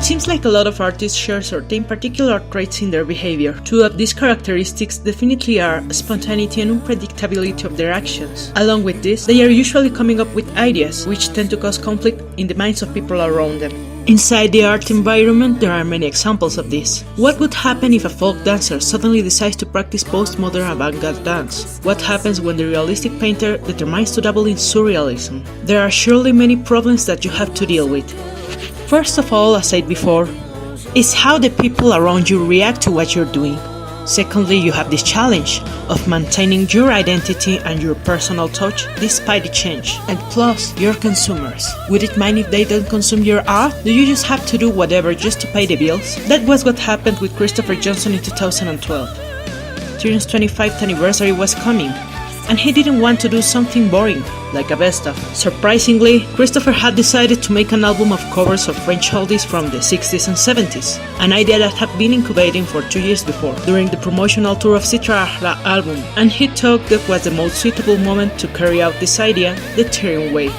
It seems like a lot of artists share certain particular traits in their behavior. Two of these characteristics definitely are spontaneity and unpredictability of their actions. Along with this, they are usually coming up with ideas, which tend to cause conflict in the minds of people around them. Inside the art environment, there are many examples of this. What would happen if a folk dancer suddenly decides to practice postmodern avant-garde dance? What happens when the realistic painter determines to dabble in surrealism? There are surely many problems that you have to deal with. First of all, as I said before, is how the people around you react to what you're doing. Secondly, you have this challenge of maintaining your identity and your personal touch despite the change. And plus, your consumers. Would it mind if they don't consume your art? Do you just have to do whatever just to pay the bills? That was what happened with Christopher Johnson in 2012. Therion's 25th anniversary was coming, and he didn't want to do something boring, like a best-of. Surprisingly, Christopher had decided to make an album of covers of French oldies from the 60s and 70s, an idea that had been incubating for 2 years before, during the promotional tour of Citrahla album, and he thought that was the most suitable moment to carry out this idea the Therion way.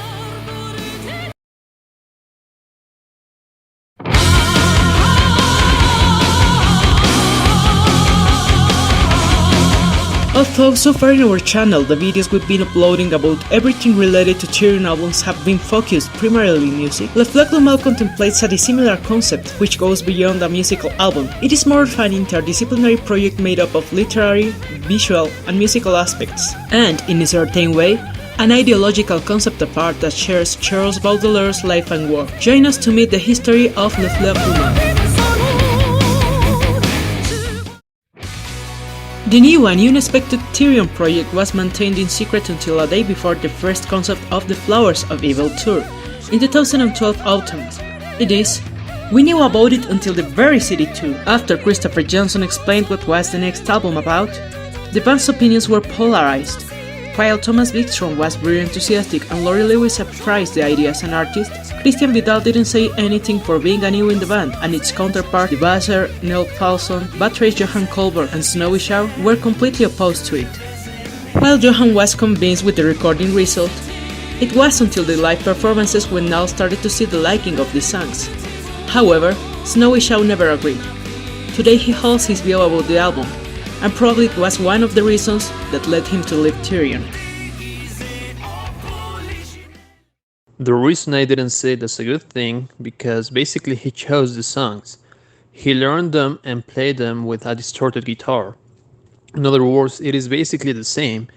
Although so far in our channel the videos we've been uploading about everything related to Therion albums have been focused primarily on music, Les Fleurs du Mal contemplates a dissimilar concept which goes beyond a musical album. It is more of an interdisciplinary project made up of literary, visual and musical aspects, and, in a certain way, an ideological concept of art that shares Charles Baudelaire's life and work. Join us to meet the history of Les Fleurs du Mal. The new and unexpected Therion project was maintained in secret until a day before the first concert of the Flowers of Evil tour, in 2012 autumn. It is, we knew about it until the very city too. After Christopher Johnson explained what was the next album about, the band's opinions were polarized. While Thomas Wikström was very enthusiastic and Laurie Lewis appraised the idea as an artist, Christian Vidal didn't say anything for being a new in the band, and its counterpart, the basser Neil Falson, bassist Johan Colbert and Snowy Shaw were completely opposed to it. While Johan was convinced with the recording result, it was until the live performances when Neil started to see the liking of the songs. However, Snowy Shaw never agreed. Today he holds his view about the album, and probably it was one of the reasons that led him to leave Therion. The reason I didn't say that's a good thing, because basically he chose the songs. He learned them and played them with a distorted guitar. In other words, it is basically the same.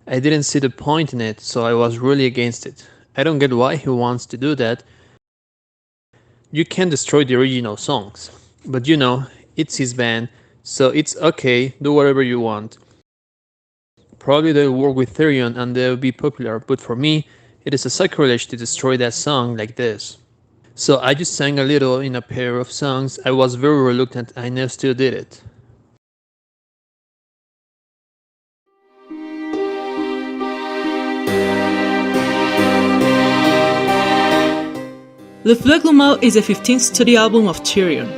I didn't see the point in it, so I was really against it. I don't get why he wants to do that. You can't destroy the original songs. But you know, it's his band, so it's okay, do whatever you want. Probably they'll work with Therion and they'll be popular, but for me, it is a sacrilege to destroy that song like this. So I just sang a little in a pair of songs. I was very reluctant and I still did it. Les Fleurs du Mal is the 15th studio album of Therion,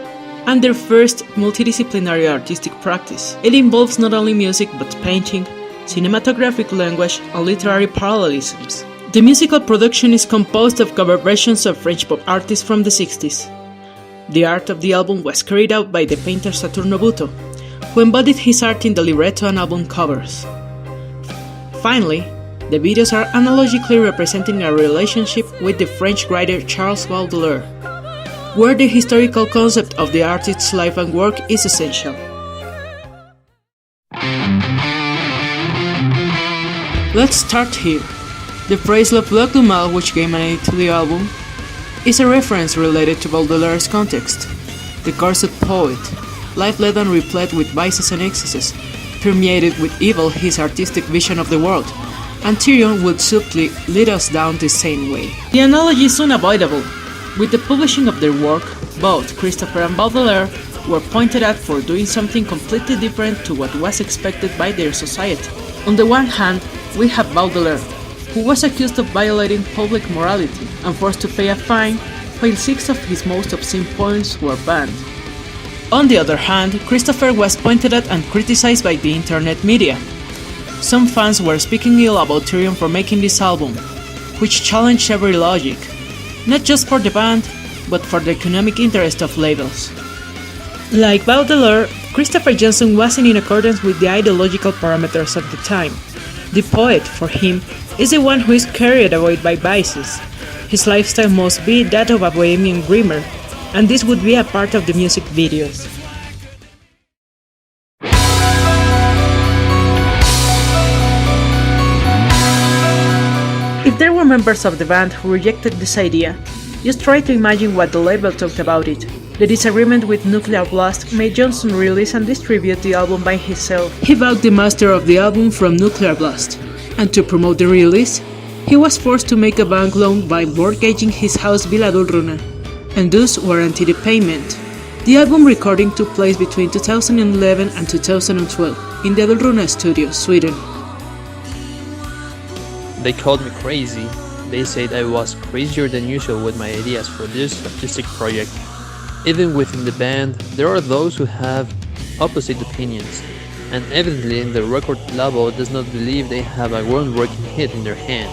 and their first multidisciplinary artistic practice. It involves not only music but painting, cinematographic language, and literary parallelisms. The musical production is composed of cover versions of French pop artists from the 60s. The art of the album was carried out by the painter Saturno Buto, who embodied his art in the libretto and album covers. Finally, the videos are analogically representing a relationship with the French writer Charles Baudelaire, where the historical concept of the artist's life and work is essential. Let's start here. The phrase Les Fleurs du Mal, which gave a name to the album, is a reference related to Baudelaire's context. The cursed poet, life-led and replete with vices and excesses, permeated with evil his artistic vision of the world, and Therion would subtly lead us down the same way. The analogy is unavoidable. With the publishing of their work, both Christopher and Baudelaire were pointed at for doing something completely different to what was expected by their society. On the one hand, we have Baudelaire, who was accused of violating public morality and forced to pay a fine, while 6 of his most obscene poems were banned. On the other hand, Christopher was pointed at and criticized by the internet media. Some fans were speaking ill about Therion for making this album, which challenged every logic, not just for the band, but for the economic interest of labels. Like Baudelaire, Christopher Johnson wasn't in accordance with the ideological parameters of the time. The poet, for him, is the one who is carried away by vices. His lifestyle must be that of a bohemian dreamer, and this would be a part of the music videos. If there were members of the band who rejected this idea, just try to imagine what the label talked about it. The disagreement with Nuclear Blast made Johnson release and distribute the album by himself. He bought the master of the album from Nuclear Blast, and to promote the release, he was forced to make a bank loan by mortgaging his house Villa Dulruna, and thus warranted the payment. The album recording took place between 2011 and 2012 in the Dulruna studio, Sweden. They called me crazy. They said I was crazier than usual with my ideas for this artistic project. Even within the band, there are those who have opposite opinions, and evidently the record label does not believe they have a groundbreaking hit in their hand.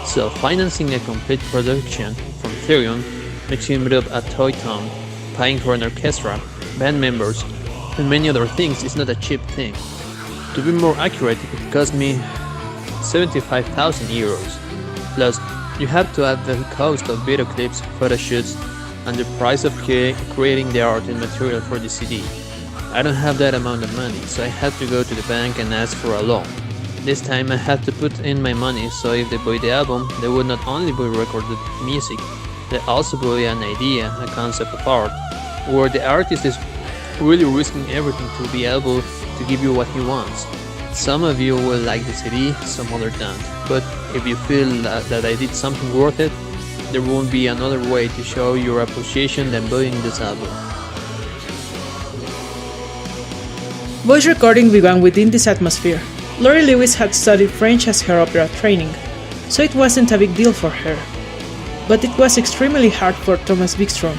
So financing a complete production from Therion, mixing it up a toy town, paying for an orchestra, band members, and many other things is not a cheap thing. To be more accurate, it cost me 75,000 euros. Plus, you have to add the cost of video clips, photo shoots, and the price of creating the art and material for the CD. I don't have that amount of money, so I had to go to the bank and ask for a loan. This time I had to put in my money, so if they buy the album, they would not only buy recorded music, they also buy an idea, a concept of art, where the artist is really risking everything to be able to give you what he wants. Some of you will like the CD, some other don't, but if you feel that I did something worth it, there won't be another way to show your appreciation than buying this album. Voice recording began within this atmosphere. Laurie Lewis had studied French as her opera training, so it wasn't a big deal for her. But it was extremely hard for Thomas Wikström.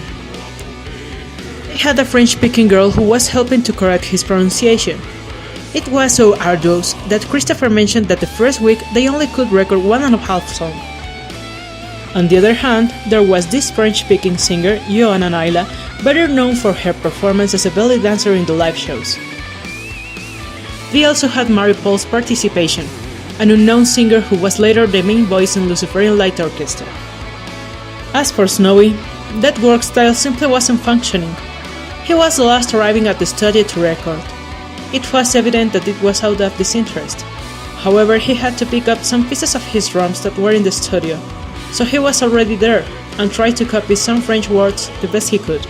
He had a French-speaking girl who was helping to correct his pronunciation. It was so arduous that Christopher mentioned that the first week they only could record 1.5 songs. On the other hand, there was this French-speaking singer, Johanna Naila, better known for her performance as a belly dancer in the live shows. They also had Mary Paul's participation, an unknown singer who was later the main voice in Luciferian Light Orchestra. As for Snowy, that work style simply wasn't functioning. He was the last arriving at the studio to record. It was evident that it was out of disinterest. However, he had to pick up some pieces of his drums that were in the studio, so he was already there and tried to copy some French words the best he could.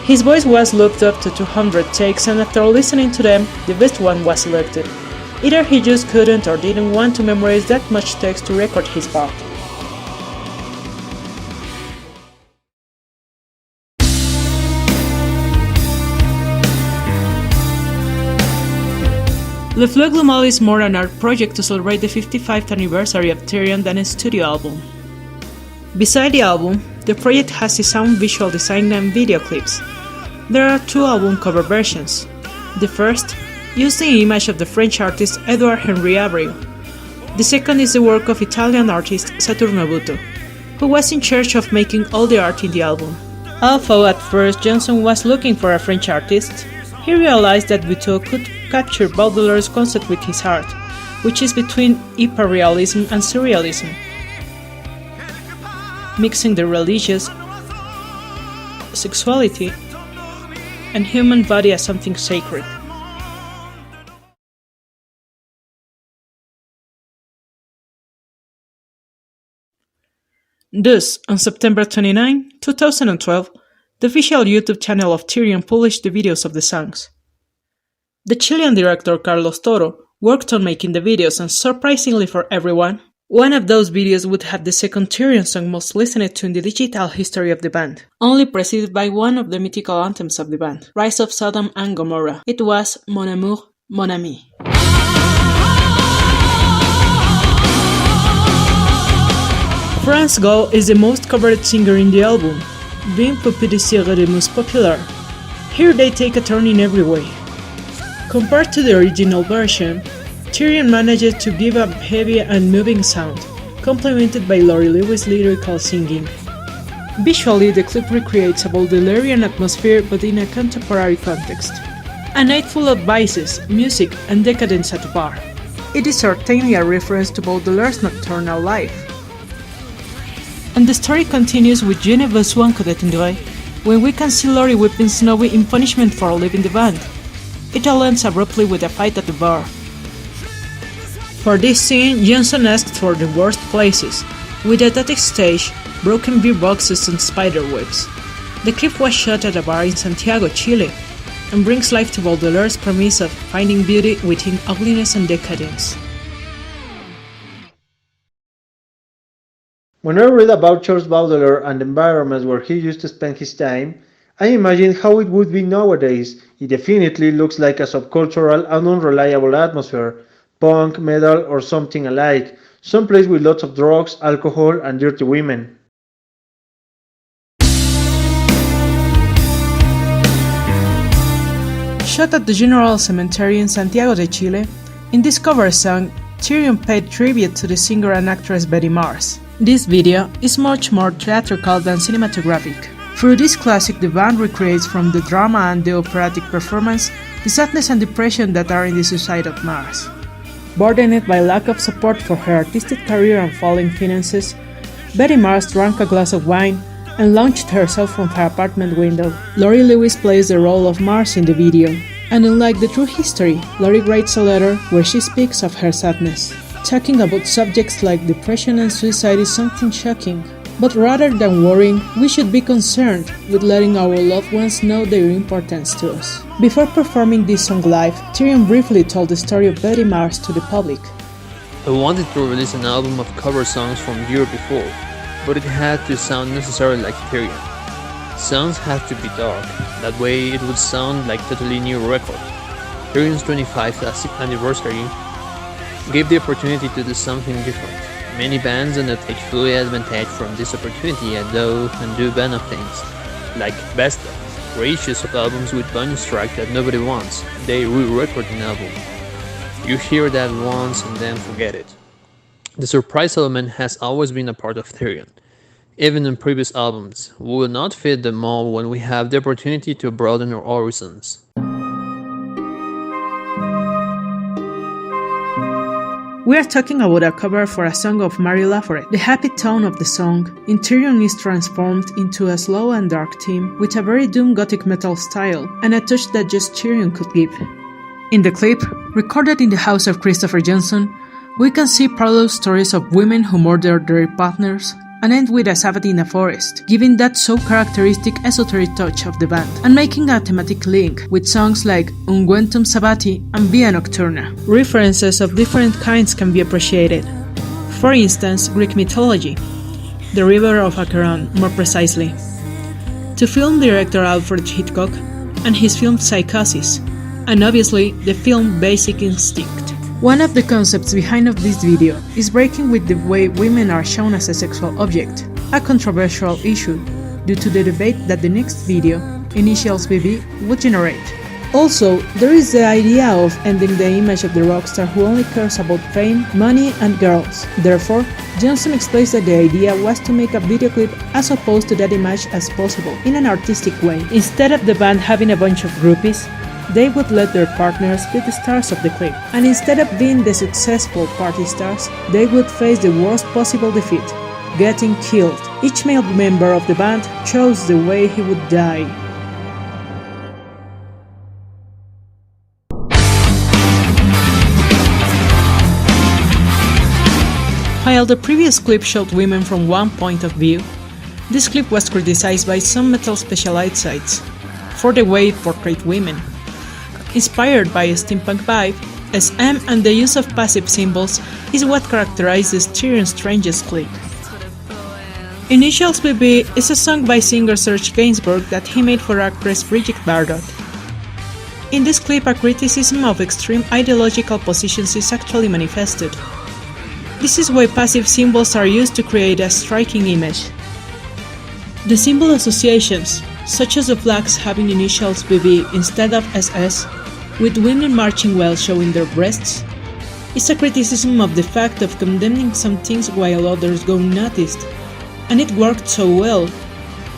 His voice was looped up to 200 takes, and after listening to them, the best one was selected. Either he just couldn't or didn't want to memorize that much text to record his part. Les Fleurs du Mal is more an art project to celebrate the 55th anniversary of Therion than a studio album. Beside the album, the project has its own visual design and video clips. There are 2 album cover versions. The first uses the image of the French artist Edouard Henri Abreu. The second is the work of Italian artist Saturno Buto, who was in charge of making all the art in the album. Although at first Johnson was looking for a French artist, he realized that Buto could capture Baudelaire's concept with his art, which is between hyperrealism and surrealism, mixing the religious, sexuality, and human body as something sacred. Thus, on September 29, 2012, the official YouTube channel of Therion published the videos of the songs. The Chilean director Carlos Toro worked on making the videos, and surprisingly for everyone, one of those videos would have the second Therion song most listened to in the digital history of the band, only preceded by one of the mythical anthems of the band, Rise of Sodom and Gomorrah. It was Mon Amour, Mon Ami. France Gall is the most covered singer in the album, being Puppy Desirée the most popular. Here they take a turn in every way. Compared to the original version, Therion managed to give a heavy and moving sound, complemented by Laurie Lewis' lyrical singing. Visually, the clip recreates a Baudelairean atmosphere but in a contemporary context. A night full of vices, music, and decadence at the bar. It is certainly a reference to Baudelaire's nocturnal life. And the story continues with Je ne besoin que t'attendrai, when we can see Laurie whipping Snowy in punishment for leaving the band. It all ends abruptly with a fight at the bar. For this scene, Johnson asked for the worst places, with at that stage, broken beer boxes and spider webs. The clip was shot at a bar in Santiago, Chile, and brings life to Baudelaire's premise of finding beauty within ugliness and decadence. When I read about Charles Baudelaire and the environments where he used to spend his time, I imagine how it would be nowadays. It definitely looks like a subcultural and unreliable atmosphere, punk, metal, or something alike, someplace with lots of drugs, alcohol, and dirty women. Shot at the General Cemetery in Santiago de Chile, in this cover song, Therion paid tribute to the singer and actress Betty Mars. This video is much more theatrical than cinematographic. Through this classic, the band recreates from the drama and the operatic performance the sadness and depression that are in the suicide of Mars. Burdened by lack of support for her artistic career and falling finances, Betty Mars drank a glass of wine and launched herself from her apartment window. Laurie Lewis plays the role of Mars in the video, and unlike the true history, Laurie writes a letter where she speaks of her sadness. Talking about subjects like depression and suicide is something shocking, but rather than worrying, we should be concerned with letting our loved ones know their importance to us. Before performing this song live, Therion briefly told the story of Betty Mars to the public. I wanted to release an album of cover songs from the year before, but it had to sound necessarily like Therion. Songs had to be dark, that way it would sound like a totally new record. Therion's 25th anniversary gave the opportunity to do something different. Many bands do not take full advantage from this opportunity and do banner things, like Best Of, reissues of albums with bonus track that nobody wants. They re-record an album. You hear that once and then forget it. The surprise element has always been a part of Therion. Even in previous albums, we will not fit them all when we have the opportunity to broaden our horizons. We are talking about a cover for a song of Mary Laforet. The happy tone of the song in Therion is transformed into a slow and dark theme with a very doom gothic metal style and a touch that just Therion could give. In the clip, recorded in the house of Christopher Johnson, we can see parallel stories of women who murder their partners and end with a Sabbath in a forest, giving that so characteristic esoteric touch of the band, and making a thematic link with songs like Unguentum Sabbati and Via Nocturna. References of different kinds can be appreciated. For instance, Greek mythology, the River of Acheron more precisely, to film director Alfred Hitchcock and his film Psychosis, and obviously the film Basic Instinct. One of the concepts behind of this video is breaking with the way women are shown as a sexual object, a controversial issue due to the debate that the next video, Initials BB, would generate. Also, there is the idea of ending the image of the rockstar who only cares about fame, money, and girls. Therefore, Johnson explains that the idea was to make a video clip as opposed to that image as possible, in an artistic way. Instead of the band having a bunch of groupies, they would let their partners be the stars of the clip, and instead of being the successful party stars, they would face the worst possible defeat, getting killed. Each male member of the band chose the way he would die. While the previous clip showed women from one point of view, this clip was criticized by some metal specialized sites for the way it portrayed women. Inspired by a steampunk vibe, SM and the use of passive symbols is what characterizes Therion's strangest clip. Initials BB is a song by singer Serge Gainsbourg that he made for actress Brigitte Bardot. In this clip, a criticism of extreme ideological positions is actually manifested. This is why passive symbols are used to create a striking image. The symbol associations, such as the flags having initials BB instead of SS, with women marching while showing their breasts, is a criticism of the fact of condemning some things while others go unnoticed, and it worked so well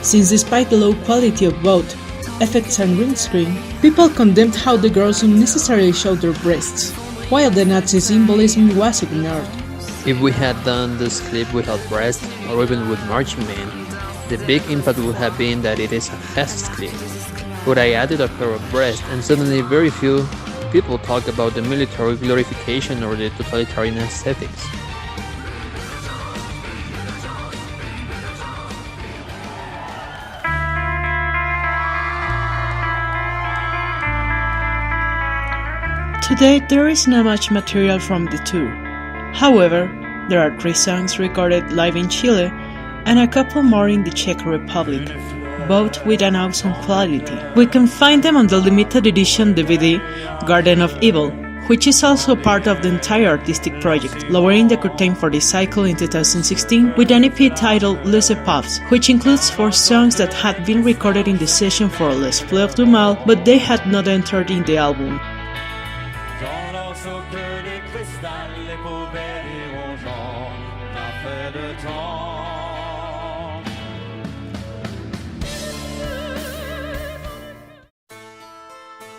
since despite the low quality of both effects and green screen, people condemned how the girls unnecessarily showed their breasts, while the Nazi symbolism was ignored. If we had done this clip without breasts, or even with marching men, the big impact would have been that it is a fascist clip. But I added a pair of breasts, and suddenly very few people talk about the military glorification or the totalitarian aesthetics. Today there is not much material from the tour. However, there are 3 songs recorded live in Chile and a couple more in the Czech Republic, both with an awesome quality. We can find them on the limited edition DVD Garden of Evil, which is also part of the entire artistic project, lowering the curtain for this cycle in 2016 with an EP titled Les Fleurs, which includes 4 songs that had been recorded in the session for Les Fleurs du Mal, but they had not entered in the album.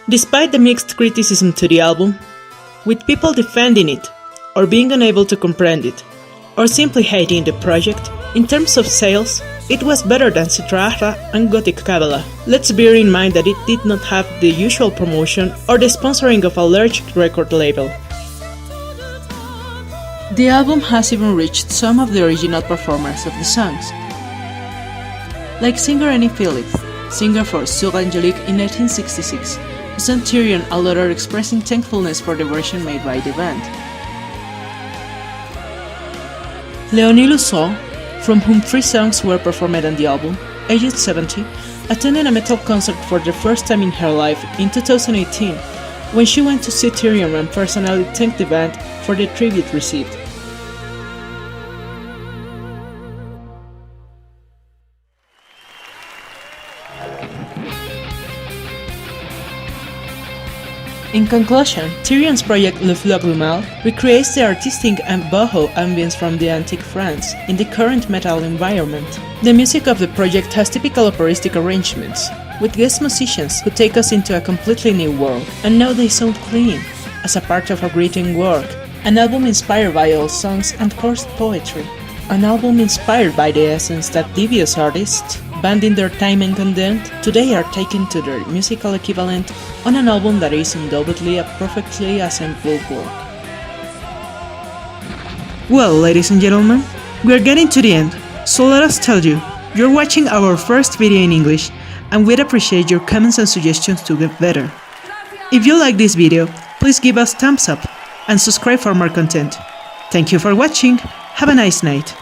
Despite the mixed criticism to the album, with people defending it, or being unable to comprehend it, or simply hating the project, in terms of sales, it was better than Citrahra and Gothic Kabbalah. Let's bear in mind that it did not have the usual promotion or the sponsoring of a large record label. The album has even reached some of the original performers of the songs, like singer Annie Phillip, singer for Sur Angélique in 1966, who sent Therion a letter expressing thankfulness for the version made by the band. Léonie Lusson, from whom 3 songs were performed on the album, aged 70, attended a metal concert for the first time in her life in 2018, when she went to see Therion and personally thanked the band for the tribute received. In conclusion, Therion's project Les Fleurs du Mal recreates the artistic and boho ambience from the antique France in the current metal environment. The music of the project has typical operatic arrangements, with guest musicians who take us into a completely new world, and now they sound clean, as a part of a greeting work, an album inspired by old songs and cursed poetry, an album inspired by the essence that devious artists, bending their time and content, today are taken to their musical equivalent on an album that is undoubtedly a perfectly assembled work. Well, ladies and gentlemen, we are getting to the end, so let us tell you, you're watching our first video in English, and we'd appreciate your comments and suggestions to get better. If you like this video, please give us thumbs up and subscribe for more content. Thank you for watching, have a nice night.